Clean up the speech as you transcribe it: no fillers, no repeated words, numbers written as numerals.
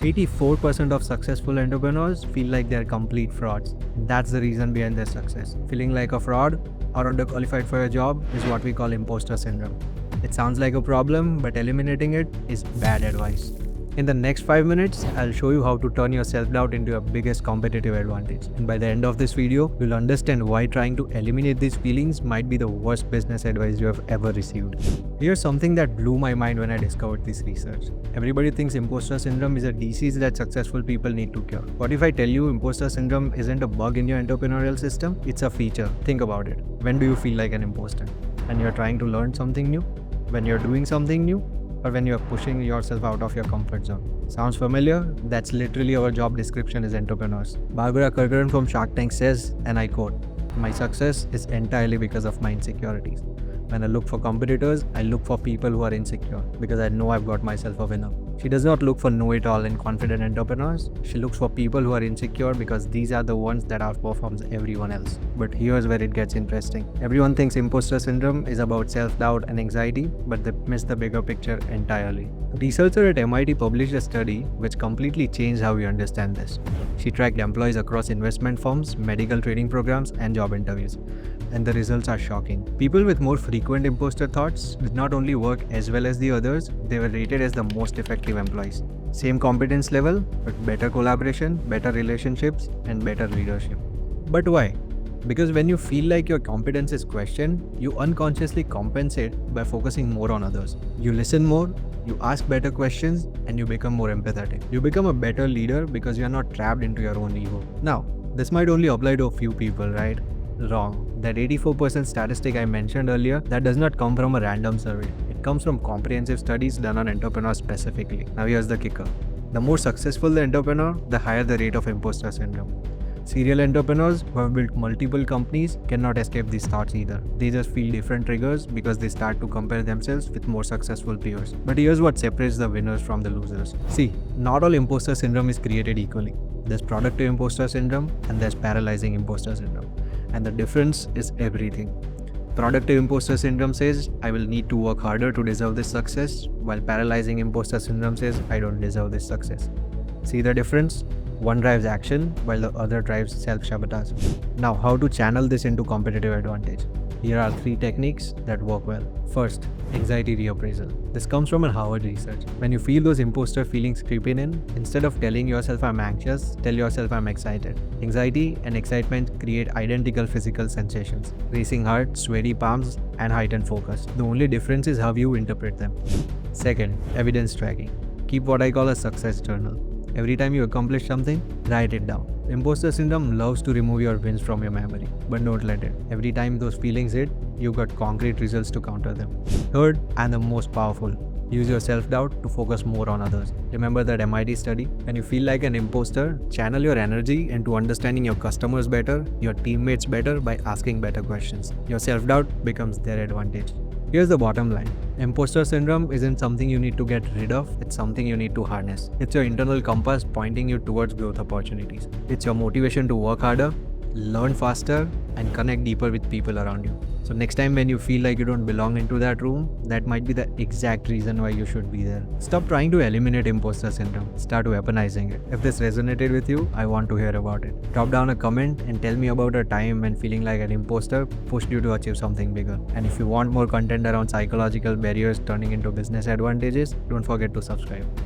84% of successful entrepreneurs feel like they're complete frauds. That's the reason behind their success. Feeling like a fraud or underqualified for a job is what we call imposter syndrome. It sounds like a problem, but eliminating it is bad advice. In the next 5 minutes, I'll show you how to turn your self-doubt into your biggest competitive advantage. And by the end of this video, you'll understand why trying to eliminate these feelings might be the worst business advice you have ever received. Here's something that blew my mind when I discovered this research. Everybody thinks imposter syndrome is a disease that successful people need to cure. What if I tell you imposter syndrome isn't a bug in your entrepreneurial system? It's a feature. Think about it. When do you feel like an imposter? When you're trying to learn something new? When you're doing something new? Or when you're pushing yourself out of your comfort zone. Sounds familiar? That's literally our job description as entrepreneurs. Barbara Kergren from Shark Tank says, and I quote, "My success is entirely because of my insecurities. When I look for competitors, I look for people who are insecure because I know I've got myself a winner." She does not look for know-it-all and confident entrepreneurs. She looks for people who are insecure because these are the ones that outperforms everyone else. But here's where it gets interesting. Everyone thinks imposter syndrome is about self-doubt and anxiety, but they miss the bigger picture entirely. A researcher at MIT published a study which completely changed how we understand this. She tracked employees across investment firms, medical training programs, and job interviews. And the results are shocking. People with more frequent imposter thoughts did not only work as well as the others, they were rated as the most effective employees. Same competence level, but better collaboration, better relationships, and better leadership. But why? Because when you feel like your competence is questioned, you unconsciously compensate by focusing more on others. You listen more, you ask better questions, and you become more empathetic. You become a better leader because you are not trapped into your own ego. Now, this might only apply to a few people, right? Wrong. That 84% statistic I mentioned earlier, that does not come from a random survey. It comes from comprehensive studies done on entrepreneurs specifically. Now here's the kicker. The more successful the entrepreneur, the higher the rate of imposter syndrome. Serial entrepreneurs who have built multiple companies cannot escape these thoughts either. They just feel different triggers because they start to compare themselves with more successful peers. But here's what separates the winners from the losers. See, not all imposter syndrome is created equally. There's productive imposter syndrome and there's paralyzing imposter syndrome. And the difference is everything. Productive imposter syndrome says, I will need to work harder to deserve this success, while paralyzing imposter syndrome says, I don't deserve this success. See the difference? One drives action, while the other drives self-sabotage. Now, how to channel this into competitive advantage? Here are 3 techniques that work well. First, anxiety reappraisal. This comes from a Harvard research. When you feel those imposter feelings creeping in, instead of telling yourself I'm anxious, tell yourself I'm excited. Anxiety and excitement create identical physical sensations: racing heart, sweaty palms, and heightened focus. The only difference is how you interpret them. Second, evidence tracking. Keep what I call a success journal. Every time you accomplish something, write it down. Imposter syndrome loves to remove your wins from your memory, but don't let it. Every time those feelings hit, you got concrete results to counter them. Third, and the most powerful, use your self-doubt to focus more on others. Remember that MIT study? When you feel like an imposter, channel your energy into understanding your customers better, your teammates better by asking better questions. Your self-doubt becomes their advantage. Here's the bottom line. Imposter syndrome isn't something you need to get rid of, it's something you need to harness. It's your internal compass pointing you towards growth opportunities. It's your motivation to work harder, learn faster, and connect deeper with people around you. So next time when you feel like you don't belong into that room, that might be the exact reason why you should be there. Stop trying to eliminate imposter syndrome. Start weaponizing it. If this resonated with you, I want to hear about it. Drop down a comment and tell me about a time when feeling like an imposter pushed you to achieve something bigger. And if you want more content around psychological barriers turning into business advantages, don't forget to subscribe.